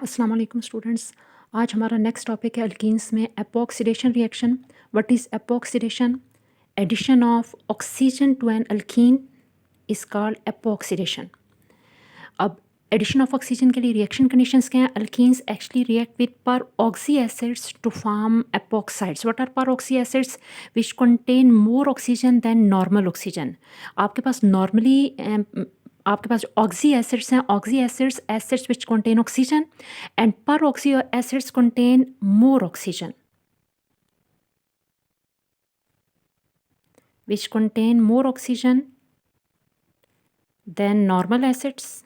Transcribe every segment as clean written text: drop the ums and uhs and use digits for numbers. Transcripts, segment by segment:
अस्सलाम वालेकुम स्टूडेंट्स। आज हमारा नेक्स्ट टॉपिक है अल्कीन्स में epoxidation reaction. What is epoxidation? Addition of oxygen to an alkene is called epoxidation. अब एडिशन ऑफ ऑक्सीजन के लिए रिएक्शन कंडीशंस क्या हैं? Alkenes actually react with peroxy acids to form epoxides. What are peroxy acids? Which contain more oxygen than normal oxygen. आपके पास normally आपके पास oxy acids हैं, oxy acids which contain oxygen, and peroxy acids contain more oxygen which contain more oxygen than normal acids.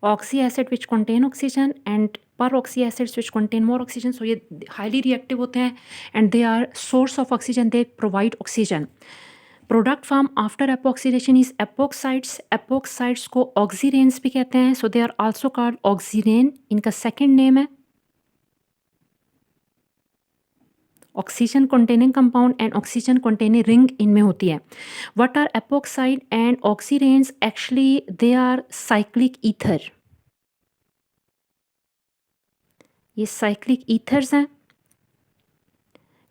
Oxy acid which contain oxygen and peroxy acids which contain more oxygen. So ये highly reactive होते हैं and they are source of oxygen. They provide oxygen. Product form after epoxidation is epoxides. Epoxides को oxyranes भी कहते हैं. So they are also called oxyrane. इनका second name है. Oxygen containing compound and oxygen containing ring इनमें होती है. What are epoxide and oxiranes? Actually they are cyclic ether. ये साइक्लिक ईथर्स हैं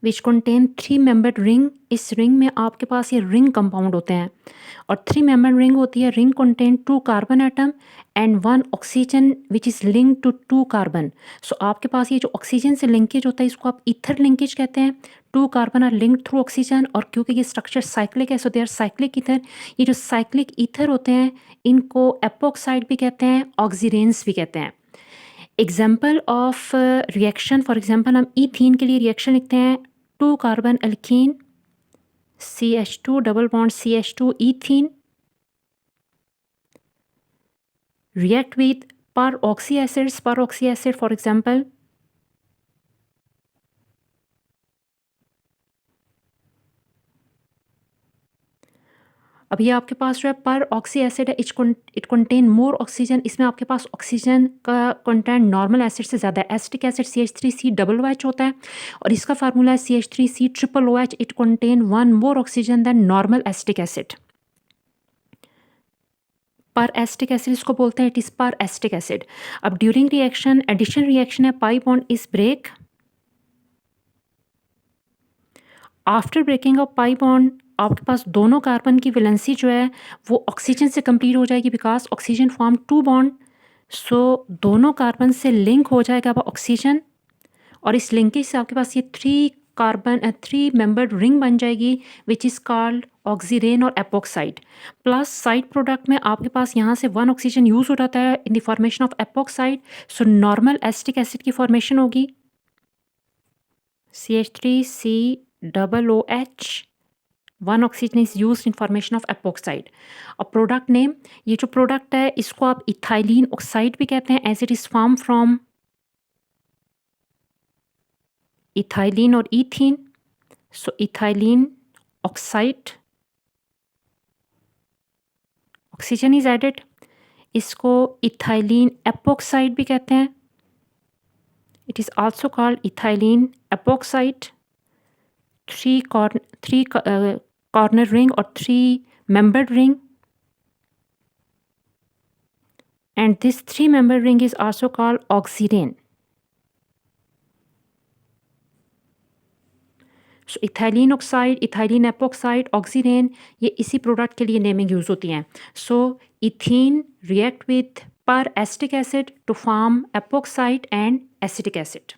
विच कंटेन 3 मेंबर्ड रिंग. इस ring में आपके पास ये रिंग कंपाउंड होते हैं और 3 मेंबर्ड रिंग होती है. Ring contain 2 carbon atom and 1 oxygen which is link to 2 carbon. So आपके पास ये जो ऑक्सीजन से लिंकेज होता है इसको आप ईथर लिंकेज कहते हैं. 2 carbon are linked through oxygen और क्योंकि ये स्ट्रक्चर साइक्लिक है so they are cyclic ether. ये जो साइक्लिक ईथर होते हैं इनको एपॉक्साइड भी कहते हैं, ऑक्सीरेन्स भी कहते हैं. Example of reaction, for example हम ईथीन के लिए रिएक्शन लिखते हैं. 2 carbon alkyne CH2 double bond CH2 ethene react with peroxy acids. Peroxy acid for example अब ये आपके पास जो है पर ऑक्सी एसिड है, इट कंटेन मोर ऑक्सीजन. इसमें आपके पास ऑक्सीजन का कंटेंट नॉर्मल एसिड से ज़्यादा है. एसिटिक एसिड CH3COOH होता है और इसका फार्मूला है CH3C OOH. It contain 1 more oxygen than normal acetic acid. Peracetic acid इसको बोलते हैं, it is peracetic acid. अब ड्यूरिंग रिएक्शन एडिशन रिएक्शन है, pi bond is break. After breaking of pi bond आपके पास दोनों carbon की valency जो है वो ऑक्सीजन से कंप्लीट हो जाएगी बिकॉज ऑक्सीजन फॉर्म 2 बॉन्ड. सो दोनों कार्बन से लिंक हो जाएगा अब ऑक्सीजन और इस लिंकेज से आपके पास ये 3 मेंबर्ड रिंग बन जाएगी विच इज़ कॉल्ड ऑक्सीरेन और एपॉक्साइड. प्लस साइड प्रोडक्ट में आपके पास यहाँ से 1 ऑक्सीजन यूज़ हो जाता है in the formation of epoxide. So normal acetic acid की फॉर्मेशन होगी CH3COOH. 1 oxygen is use in formation of epoxide. और प्रोडक्ट नेम, ये जो प्रोडक्ट है इसको आप इथाइलिन ऑक्साइड भी कहते हैं as it is form from ethylene और ethene. So ethylene oxide, oxygen is added. इसको इथाइलिन एपॉक्साइड भी कहते हैं. It is also called ethylene epoxide. 3 corner ring और 3 membered ring, and this 3 membered ring is also called oxyrane. So ethylene oxide, ethylene epoxide, oxirane, ये इसी product के लिए naming use होती हैं. So ethene react with peracetic acid to form epoxide and acetic acid.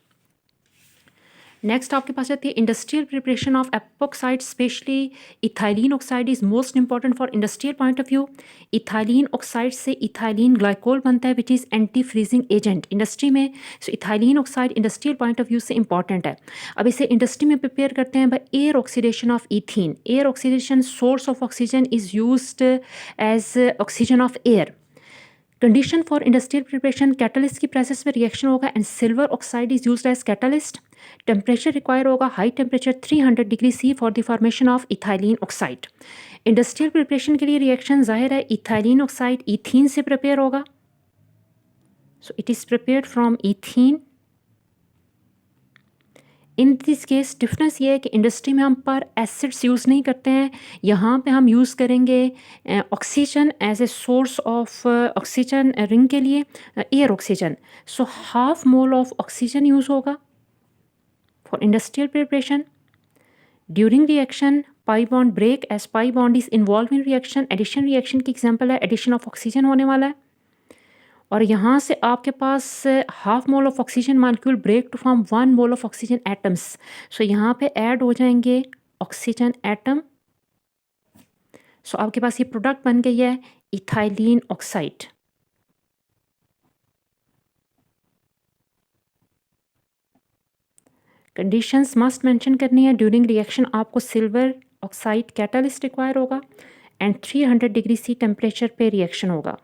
Next आपके पास आती है industrial preparation of epoxide. Specially ethylene oxide is most important for industrial point of view. Ethylene oxide से ethylene glycol बनता है which is anti freezing agent industry में. So ethylene oxide industrial point of view से important है. अब इसे industry में prepare करते हैं by air oxidation of ethene. Air oxidation source of oxygen is used as oxygen of air. Condition for industrial preparation, catalyst की presence में reaction होगा and silver oxide is used as catalyst. Temperature require होगा high temperature 300 degree C for the formation of ethylene oxide. Industrial preparation के लिए reaction जाहिर है ethylene oxide ethene से prepare होगा. So it is prepared from ethene in this case difference ये है कि इंडस्ट्री में हम पर एसिड्स यूज़ नहीं करते हैं, यहाँ पे हम यूज़ करेंगे oxygen as a source of oxygen ring के लिए air oxygen. So half mole of oxygen use होगा for industrial preparation. During reaction pi bond break as pi bond is involve in reaction. Addition reaction की example है, addition of oxygen होने वाला है और यहाँ से आपके पास half mole of oxygen molecule break to form 1 mole of oxygen atoms. So यहाँ पे ऐड हो जाएंगे ऑक्सीजन एटम। सो आपके पास ये प्रोडक्ट बन गई है ethylene oxide. Conditions must mention करनी है। ड्यूरिंग रिएक्शन आपको सिल्वर ऑक्साइड कैटलिस्ट रिक्वायर होगा एंड 300 डिग्री सी टेम्परेचर पे रिएक्शन होगा।